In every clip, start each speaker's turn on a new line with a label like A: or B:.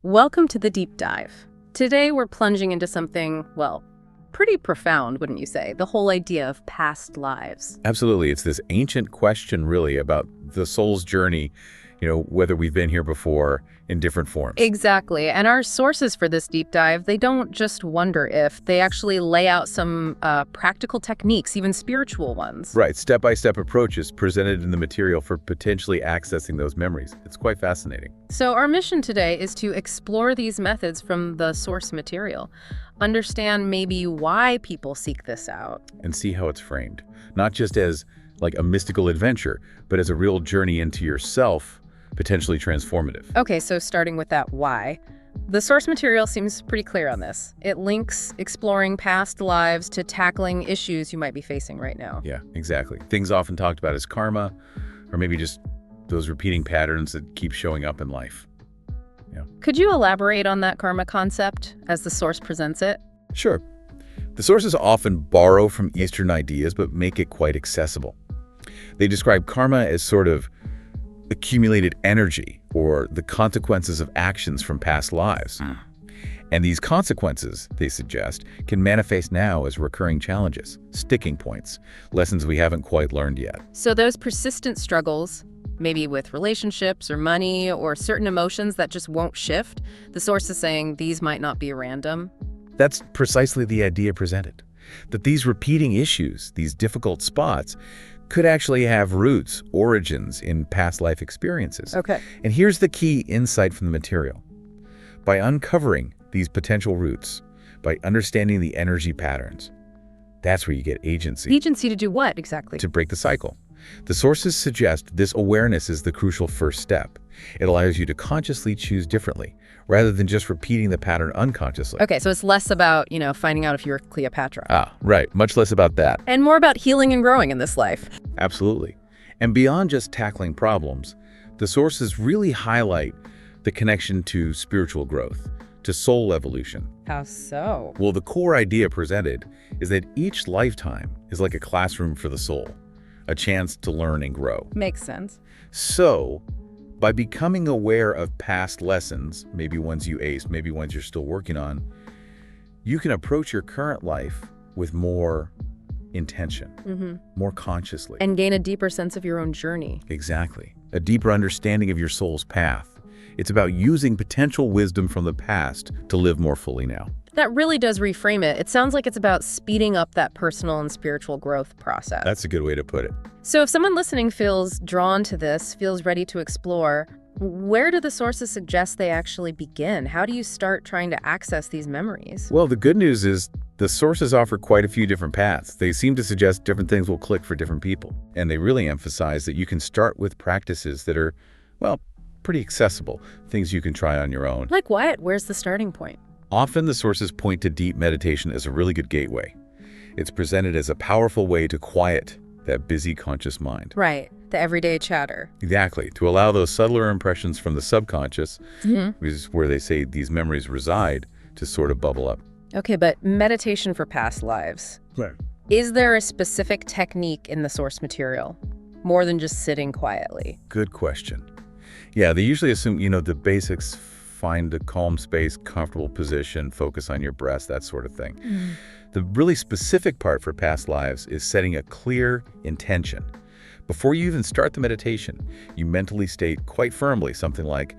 A: Welcome to the deep dive. Today we're plunging into something, well, pretty profound, wouldn't you say? The whole idea of past lives.
B: Absolutely. It's this ancient question, really, about the soul's journey, whether we've been here before in different forms.
A: Exactly. And our sources for this deep dive, they don't just wonder if, they actually lay out some practical techniques, even spiritual ones.
B: Right. Step-by-step approaches presented in the material for potentially accessing those memories. It's quite fascinating.
A: So our mission today is to explore these methods from the source material, understand maybe why people seek this out.
B: And see how it's framed. Not just as like a mystical adventure, but as a real journey into yourself, potentially transformative.
A: Okay, so starting with that why. The source material seems pretty clear on this. It links exploring past lives to tackling issues you might be facing right now.
B: Yeah, exactly. Things often talked about as karma, or maybe just those repeating patterns that keep showing up in life. Yeah.
A: Could you elaborate on that karma concept as the source presents it?
B: Sure. The sources often borrow from Eastern ideas, but make it quite accessible. They describe karma as sort of accumulated energy or the consequences of actions from past lives. And these consequences, they suggest, can manifest now as recurring challenges, sticking points, lessons we haven't quite learned yet.
A: So those persistent struggles, maybe with relationships or money or certain emotions that just won't shift, the source is saying these might not be random.
B: That's precisely the idea presented, that these repeating issues, these difficult spots, could actually have roots, origins in past life experiences.
A: Okay.
B: And here's the key insight from the material. By uncovering these potential roots, by understanding the energy patterns, that's where you get agency.
A: Agency to do what exactly?
B: To break the cycle. The sources suggest this awareness is the crucial first step. It allows you to consciously choose differently, rather than just repeating the pattern unconsciously.
A: Okay, so it's less about, finding out if you're Cleopatra.
B: Right. Much less about that.
A: And more about healing and growing in this life.
B: Absolutely. And beyond just tackling problems, the sources really highlight the connection to spiritual growth, to soul evolution.
A: How so?
B: Well, the core idea presented is that each lifetime is like a classroom for the soul, a chance to learn and grow.
A: Makes sense.
B: So, by becoming aware of past lessons, maybe ones you aced, maybe ones you're still working on, you can approach your current life with more intention, more consciously.
A: And gain a deeper sense of your own journey.
B: Exactly. A deeper understanding of your soul's path. It's about using potential wisdom from the past to live more fully now.
A: That really does reframe it. It sounds like it's about speeding up that personal and spiritual growth process.
B: That's a good way to put it.
A: So if someone listening feels drawn to this, feels ready to explore, where do the sources suggest they actually begin? How do you start trying to access these memories?
B: Well, the good news is the sources offer quite a few different paths. They seem to suggest different things will click for different people. And they really emphasize that you can start with practices that are, well, pretty accessible, things you can try on your own.
A: Like what? Where's the starting point?
B: Often the sources point to deep meditation as a really good gateway. It's presented as a powerful way to quiet that busy conscious mind.
A: Right, the everyday chatter.
B: Exactly, to allow those subtler impressions from the subconscious, which is where they say these memories reside, to sort of bubble up.
A: Okay, but meditation for past lives.
B: Right.
A: Is there a specific technique in the source material, more than just sitting quietly?
B: Good question. Yeah, they usually assume, the basics: find a calm space, comfortable position, focus on your breath, that sort of thing. The really specific part for past lives is setting a clear intention. Before you even start the meditation, you mentally state quite firmly something like,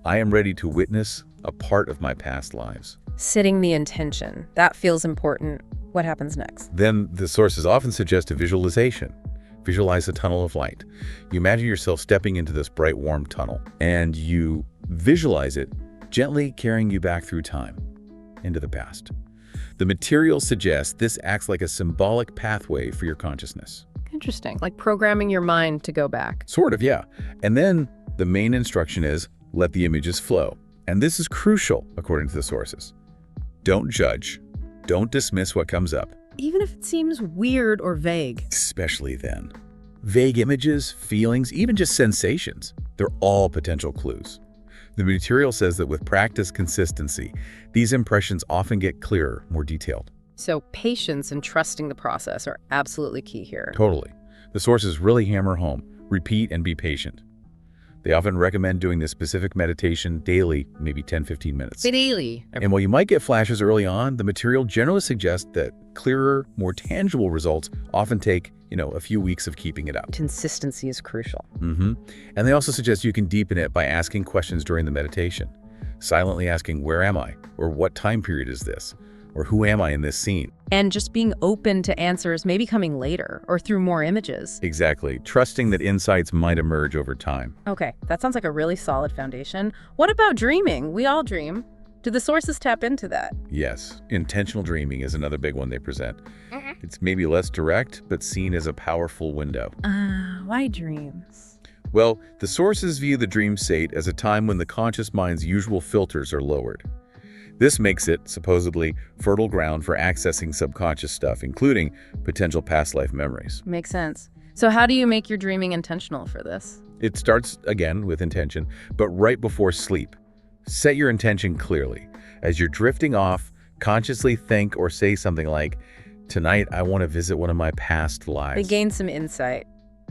B: I am ready to witness a part of my past lives.
A: Setting the intention. That feels important. What happens next?
B: Then the sources often suggest a visualization. Visualize a tunnel of light. You imagine yourself stepping into this bright, warm tunnel, and you visualize it gently carrying you back through time, into the past. The material suggests this acts like a symbolic pathway for your consciousness.
A: Interesting. Like programming your mind to go back.
B: Sort of, yeah. And then the main instruction is, let the images flow. And this is crucial, according to the sources. Don't judge. Don't dismiss what comes up.
A: Even if it seems weird or vague.
B: Especially then. Vague images, feelings, even just sensations, they're all potential clues. The material says that with practice consistency, these impressions often get clearer, more detailed.
A: So patience and trusting the process are absolutely key here.
B: Totally. The sources really hammer home, repeat and be patient. They often recommend doing this specific meditation daily, maybe 10-15 minutes.
A: Daily.
B: And while you might get flashes early on, the material generally suggests that clearer, more tangible results often take, a few weeks of keeping it up.
A: Consistency is crucial.
B: And they also suggest you can deepen it by asking questions during the meditation. Silently asking, where am I? Or what time period is this? Or who am I in this scene?
A: And just being open to answers maybe coming later or through more images.
B: Exactly. Trusting that insights might emerge over time.
A: Okay, that sounds like a really solid foundation. What about dreaming? We all dream. Do the sources tap into that?
B: Yes. Intentional dreaming is another big one they present. It's maybe less direct, but seen as a powerful window.
A: Why dreams?
B: Well, the sources view the dream state as a time when the conscious mind's usual filters are lowered. This makes it, supposedly, fertile ground for accessing subconscious stuff, including potential past life memories.
A: Makes sense. So how do you make your dreaming intentional for this?
B: It starts, again, with intention, but right before sleep. Set your intention clearly. As you're drifting off, consciously think or say something like, tonight I want to visit one of my past lives.
A: They gain some insight.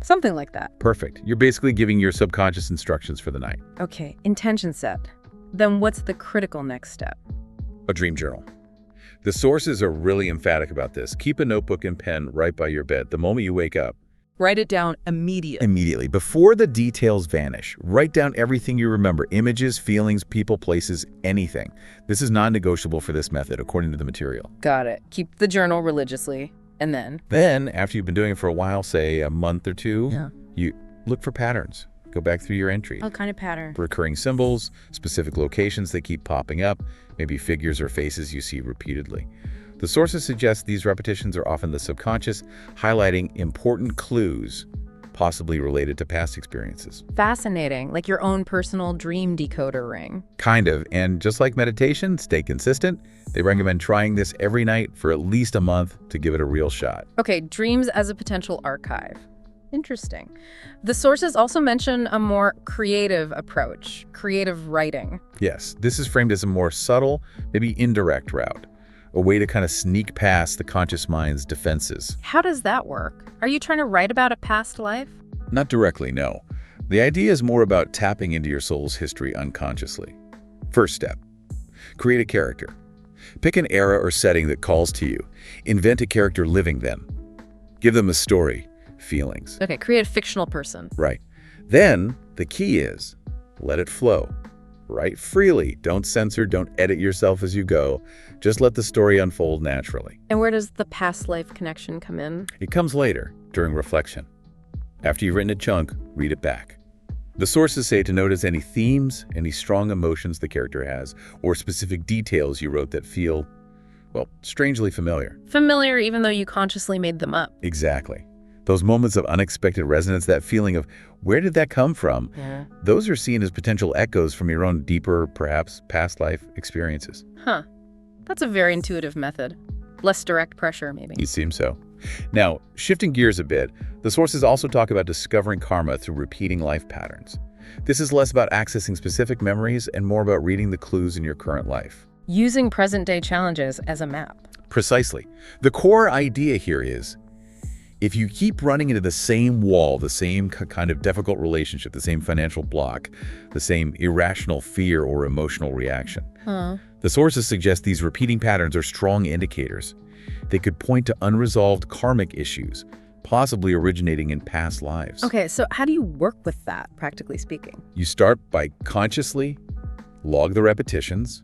A: Something like that.
B: Perfect. You're basically giving your subconscious instructions for the night.
A: Okay, intention set. Then what's the critical next step?
B: A dream journal. The sources are really emphatic about this. Keep a notebook and pen right by your bed the moment you wake up.
A: Write it down immediately.
B: Immediately. Before the details vanish, write down everything you remember. Images, feelings, people, places, anything. This is non-negotiable for this method, according to the material.
A: Got it. Keep the journal religiously. And then?
B: Then, after you've been doing it for a while, say a month or two, you look for patterns. Go back through your entry.
A: What kind of pattern?
B: Recurring symbols, specific locations that keep popping up, maybe figures or faces you see repeatedly. The sources suggest these repetitions are often the subconscious, highlighting important clues, possibly related to past experiences.
A: Fascinating, like your own personal dream decoder ring.
B: Kind of, and just like meditation, stay consistent. They recommend trying this every night for at least a month to give it a real shot.
A: Okay, dreams as a potential archive. Interesting. The sources also mention a more creative approach, creative writing.
B: Yes, this is framed as a more subtle, maybe indirect route, a way to kind of sneak past the conscious mind's defenses.
A: How does that work? Are you trying to write about a past life?
B: Not directly, no. The idea is more about tapping into your soul's history unconsciously. First step, create a character. Pick an era or setting that calls to you. Invent a character living then. Give them a story, feelings.
A: Okay, create a fictional person.
B: Right. Then, the key is, let it flow. Write freely. Don't censor, don't edit yourself as you go. Just let the story unfold naturally.
A: And where does the past life connection come in?
B: It comes later, during reflection. After you've written a chunk, read it back. The sources say to notice any themes, any strong emotions the character has, or specific details you wrote that feel, well, strangely familiar.
A: Familiar even though you consciously made them up.
B: Exactly. Those moments of unexpected resonance, that feeling of, where did that come from? Those are seen as potential echoes from your own deeper, perhaps, past life experiences.
A: Huh. That's a very intuitive method. Less direct pressure, maybe.
B: It seems so. Now, shifting gears a bit, the sources also talk about discovering karma through repeating life patterns. This is less about accessing specific memories and more about reading the clues in your current life.
A: Using present-day challenges as a map.
B: Precisely. The core idea here is, if you keep running into the same wall, the same kind of difficult relationship, the same financial block, the same irrational fear or emotional reaction, the sources suggest these repeating patterns are strong indicators. They could point to unresolved karmic issues, possibly originating in past lives.
A: Okay, so how do you work with that, practically speaking?
B: You start by consciously log the repetitions,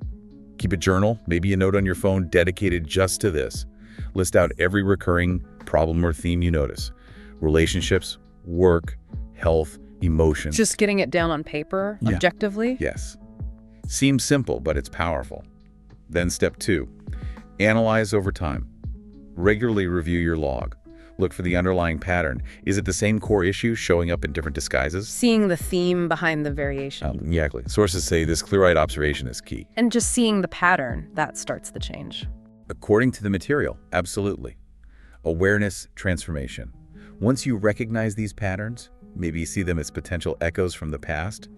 B: keep a journal, maybe a note on your phone dedicated just to this. List out every recurring problem or theme you notice. Relationships, work, health, emotions.
A: Just getting it down on paper, objectively?
B: Yes. Seems simple, but it's powerful. Then step 2, analyze over time. Regularly review your log. Look for the underlying pattern. Is it the same core issue showing up in different disguises?
A: Seeing the theme behind the variation.
B: Exactly. Sources say this clear-eyed observation is key.
A: And just seeing the pattern, that starts the change.
B: According to the material, absolutely. Awareness transformation. Once you recognize these patterns, maybe see them as potential echoes from the past,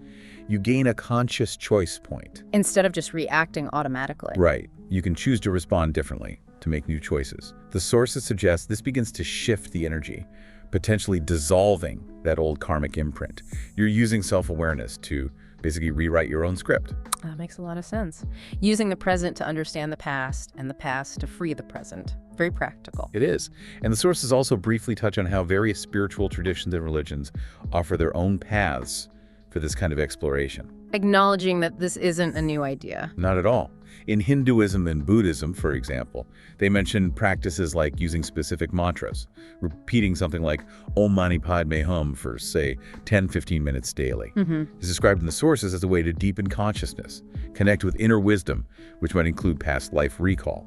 B: you gain a conscious choice point.
A: Instead of just reacting automatically.
B: Right. You can choose to respond differently, to make new choices. The sources suggest this begins to shift the energy, potentially dissolving that old karmic imprint. You're using self-awareness to basically rewrite your own script.
A: That makes a lot of sense. Using the present to understand the past and the past to free the present. Very practical.
B: It is. And the sources also briefly touch on how various spiritual traditions and religions offer their own paths for this kind of exploration.
A: Acknowledging that this isn't a new idea.
B: Not at all. In Hinduism and Buddhism, for example, they mention practices like using specific mantras, repeating something like Om Mani Padme Hum for, say, 10-15 minutes daily. It's described in the sources as a way to deepen consciousness, connect with inner wisdom, which might include past life recall.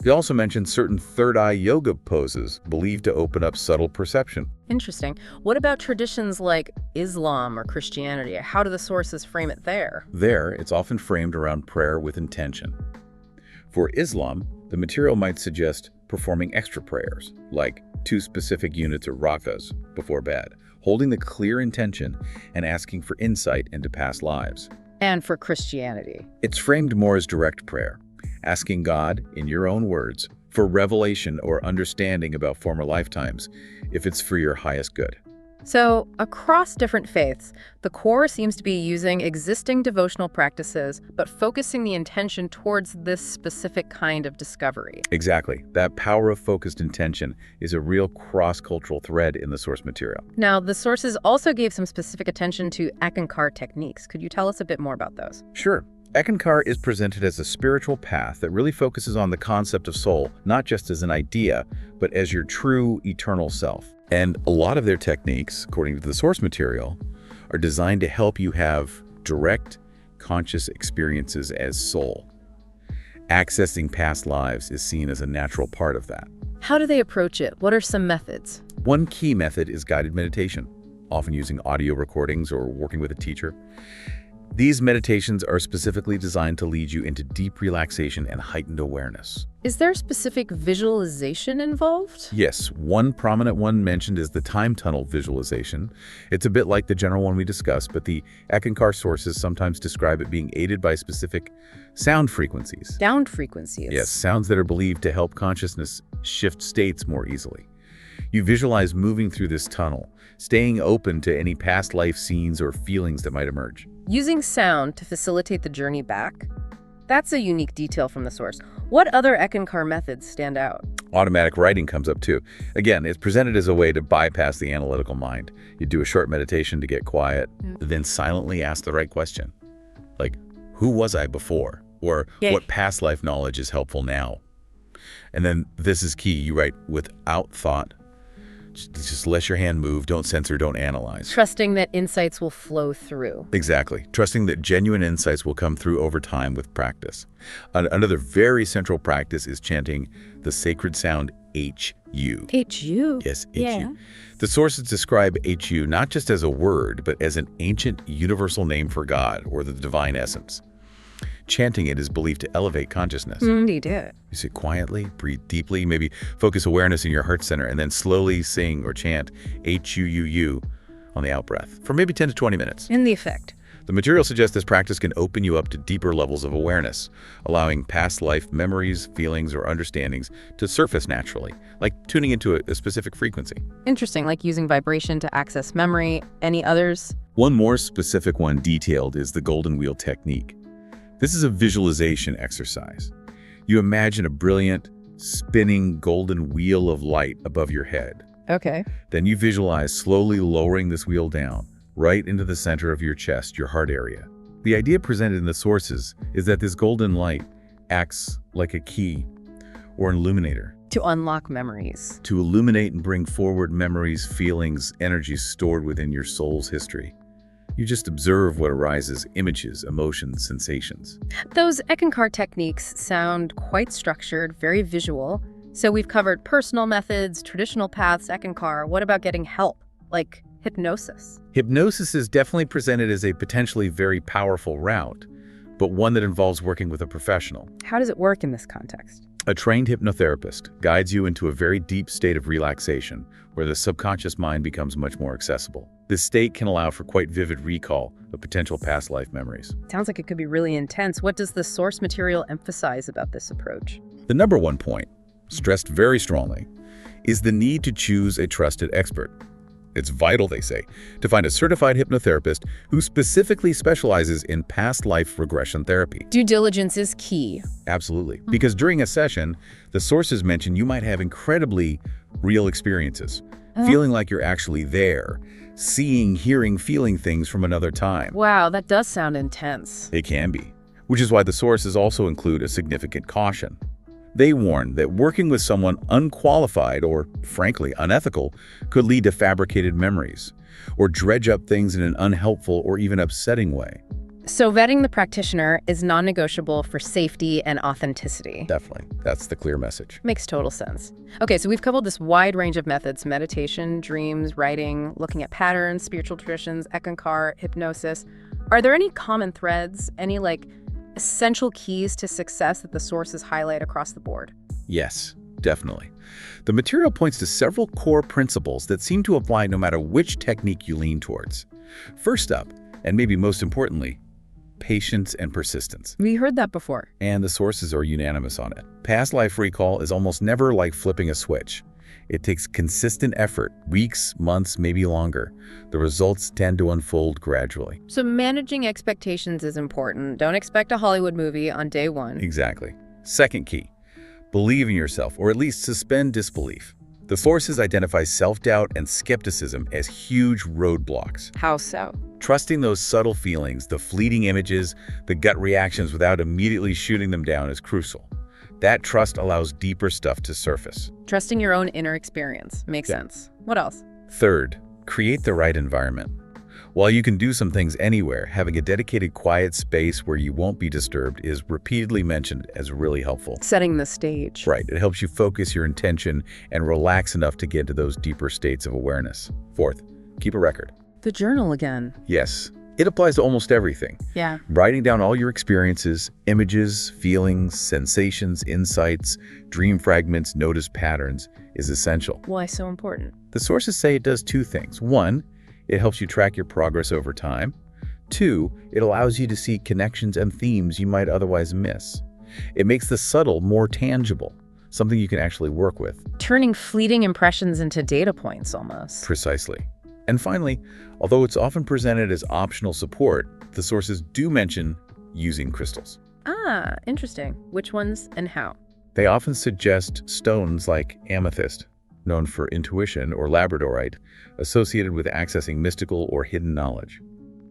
B: They also mention certain third-eye yoga poses believed to open up subtle perception.
A: Interesting. What about traditions like Islam or Christianity? How do the sources frame it there?
B: There, it's often framed around prayer with intention. For Islam, the material might suggest performing extra prayers, like 2 specific units of rakas before bed, holding the clear intention and asking for insight into past lives.
A: And for Christianity?
B: It's framed more as direct prayer, asking God, in your own words, for revelation or understanding about former lifetimes, if it's for your highest good.
A: So, across different faiths, the core seems to be using existing devotional practices, but focusing the intention towards this specific kind of discovery.
B: Exactly. That power of focused intention is a real cross-cultural thread in the source material.
A: Now, the sources also gave some specific attention to Eckankar techniques. Could you tell us a bit more about those?
B: Sure. Eckankar is presented as a spiritual path that really focuses on the concept of soul, not just as an idea, but as your true eternal self. And a lot of their techniques, according to the source material, are designed to help you have direct, conscious experiences as soul. Accessing past lives is seen as a natural part of that.
A: How do they approach it? What are some methods?
B: One key method is guided meditation, often using audio recordings or working with a teacher. These meditations are specifically designed to lead you into deep relaxation and heightened awareness.
A: Is there specific visualization involved?
B: Yes, one prominent one mentioned is the time tunnel visualization. It's a bit like the general one we discussed, but the Eckankar sources sometimes describe it being aided by specific sound frequencies.
A: Sound frequencies?
B: Yes, sounds that are believed to help consciousness shift states more easily. You visualize moving through this tunnel, staying open to any past life scenes or feelings that might emerge.
A: Using sound to facilitate the journey back? That's a unique detail from the source. What other Eckankar methods stand out?
B: Automatic writing comes up too. Again, it's presented as a way to bypass the analytical mind. You do a short meditation to get quiet, then silently ask the right question. Like, who was I before? Or what past life knowledge is helpful now? And then this is key. You write without thought. Just let your hand move. Don't censor, don't analyze.
A: Trusting that insights will flow through.
B: Exactly. Trusting that genuine insights will come through over time with practice. Another very central practice is chanting the sacred sound HU.
A: HU?
B: Yes, HU. The sources describe HU not just as a word, but as an ancient universal name for God or the divine essence. Chanting it is believed to elevate consciousness.
A: Indeed. You
B: sit quietly, breathe deeply, maybe focus awareness in your heart center, and then slowly sing or chant HUUU on the out-breath for maybe 10 to 20 minutes.
A: In the effect.
B: The material suggests this practice can open you up to deeper levels of awareness, allowing past life memories, feelings, or understandings to surface naturally, like tuning into a specific frequency.
A: Interesting, like using vibration to access memory. Any others?
B: One more specific one detailed is the golden wheel technique. This is a visualization exercise. You imagine a brilliant, spinning golden wheel of light above your head.
A: Okay.
B: Then you visualize slowly lowering this wheel down, right into the center of your chest, your heart area. The idea presented in the sources is that this golden light acts like a key or an illuminator.
A: To unlock memories.
B: To illuminate and bring forward memories, feelings, energies stored within your soul's history. You just observe what arises, images, emotions, sensations.
A: Those Eckankar techniques sound quite structured, very visual. So we've covered personal methods, traditional paths, Eckankar. What about getting help, like hypnosis?
B: Hypnosis is definitely presented as a potentially very powerful route, but one that involves working with a professional.
A: How does it work in this context?
B: A trained hypnotherapist guides you into a very deep state of relaxation where the subconscious mind becomes much more accessible. This state can allow for quite vivid recall of potential past life memories.
A: Sounds like it could be really intense. What does the source material emphasize about this approach?
B: The number one point, stressed very strongly, is the need to choose a trusted expert. It's vital, they say, to find a certified hypnotherapist who specifically specializes in past life regression therapy.
A: Due diligence is key.
B: Absolutely. Because during a session, the sources mention you might have incredibly real experiences, feeling like you're actually there, seeing, hearing, feeling things from another time.
A: Wow, that does sound intense.
B: It can be, which is why the sources also include a significant caution. They warn that working with someone unqualified or, frankly, unethical could lead to fabricated memories or dredge up things in an unhelpful or even upsetting way.
A: So vetting the practitioner is non-negotiable for safety and authenticity.
B: Definitely. That's the clear message.
A: Makes total sense. Okay, so we've covered this wide range of methods: meditation, dreams, writing, looking at patterns, spiritual traditions, ekankar, hypnosis. Are there any common threads, any essential keys to success that the sources highlight across the board?
B: Yes, definitely. The material points to several core principles that seem to apply no matter which technique you lean towards. First up, and maybe most importantly, patience and persistence.
A: We heard that before.
B: And the sources are unanimous on it. Past life recall is almost never like flipping a switch. It takes consistent effort, weeks, months, maybe longer. The results tend to unfold gradually.
A: So managing expectations is important. Don't expect a Hollywood movie on day one.
B: Exactly. Second key, believe in yourself, or at least suspend disbelief. The sources identify self-doubt and skepticism as huge roadblocks.
A: How so?
B: Trusting those subtle feelings, the fleeting images, the gut reactions without immediately shooting them down is crucial. That trust allows deeper stuff to surface.
A: Trusting your own inner experience. Makes sense. What else?
B: Third, create the right environment. While you can do some things anywhere, having a dedicated quiet space where you won't be disturbed is repeatedly mentioned as really helpful.
A: Setting the stage.
B: Right, it helps you focus your intention and relax enough to get into those deeper states of awareness. Fourth, keep a record.
A: The journal again.
B: Yes, it applies to almost everything.
A: Yeah.
B: Writing down all your experiences, images, feelings, sensations, insights, dream fragments, notice patterns is essential.
A: Why so important?
B: The sources say it does two things. One, it helps you track your progress over time. Two, it allows you to see connections and themes you might otherwise miss. It makes the subtle more tangible, something you can actually work with.
A: Turning fleeting impressions into data points almost.
B: Precisely. And finally, although it's often presented as optional support, the sources do mention using crystals.
A: Ah, interesting. Which ones and how?
B: They often suggest stones like amethyst, known for intuition, or labradorite, associated with accessing mystical or hidden knowledge.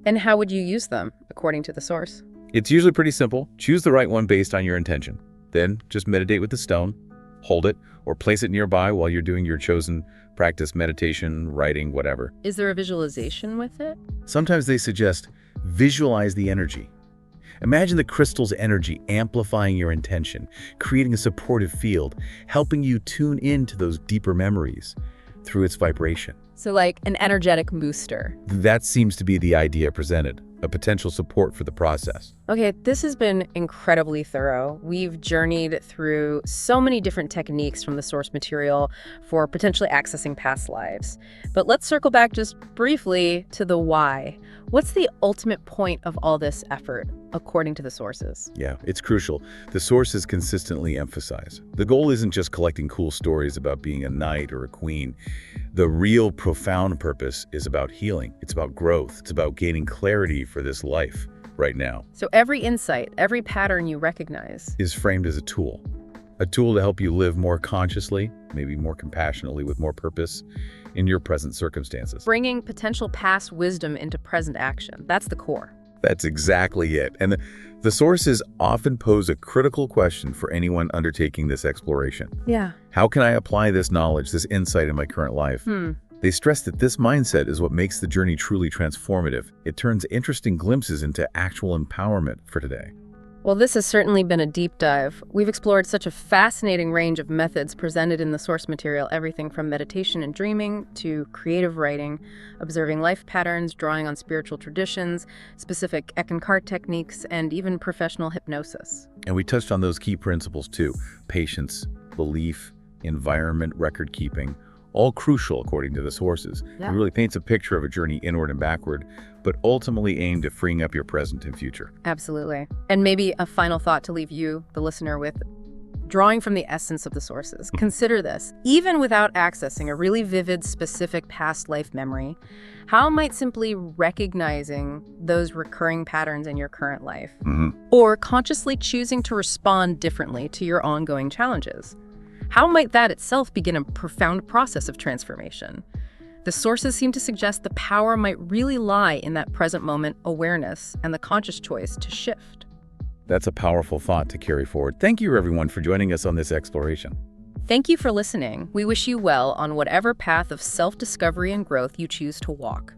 A: And how would you use them, according to the source?
B: It's usually pretty simple. Choose the right one based on your intention. Then just meditate with the stone, hold it, or place it nearby while you're doing your chosen practice, meditation, writing, whatever.
A: Is there a visualization with it?
B: Sometimes they suggest visualize the energy. Imagine the crystal's energy amplifying your intention, creating a supportive field, helping you tune into those deeper memories through its vibration.
A: So like an energetic booster.
B: That seems to be the idea presented, a potential support for the process.
A: Okay, this has been incredibly thorough. We've journeyed through so many different techniques from the source material for potentially accessing past lives. But let's circle back just briefly to the why. What's the ultimate point of all this effort, according to the sources?
B: Yeah, it's crucial. The sources consistently emphasize the goal isn't just collecting cool stories about being a knight or a queen. The real profound purpose is about healing. It's about growth. It's about gaining clarity for this life right now.
A: So every insight, every pattern you recognize
B: is framed as a tool to help you live more consciously, maybe more compassionately, with more purpose in your present circumstances.
A: Bringing potential past wisdom into present action. That's the core.
B: That's exactly it. And the sources often pose a critical question for anyone undertaking this exploration.
A: Yeah.
B: How can I apply this knowledge, this insight in my current life? They stress that this mindset is what makes the journey truly transformative. It turns interesting glimpses into actual empowerment for today.
A: Well, this has certainly been a deep dive. We've explored such a fascinating range of methods presented in the source material, everything from meditation and dreaming to creative writing, observing life patterns, drawing on spiritual traditions, specific ekankar techniques, and even professional hypnosis.
B: And we touched on those key principles too: patience, belief, environment, record keeping, all crucial according to the sources.
A: Yeah.
B: It really paints a picture of a journey inward and backward, but ultimately aimed at freeing up your present and future.
A: Absolutely. And maybe a final thought to leave you, the listener, with. drawing from the essence of the sources. Consider this. Even without accessing a really vivid, specific past life memory, how might simply recognizing those recurring patterns in your current life, or consciously choosing to respond differently to your ongoing challenges, how might that itself begin a profound process of transformation? The sources seem to suggest the power might really lie in that present moment awareness and the conscious choice to shift.
B: That's a powerful thought to carry forward. Thank you, everyone, for joining us on this exploration.
A: Thank you for listening. We wish you well on whatever path of self-discovery and growth you choose to walk.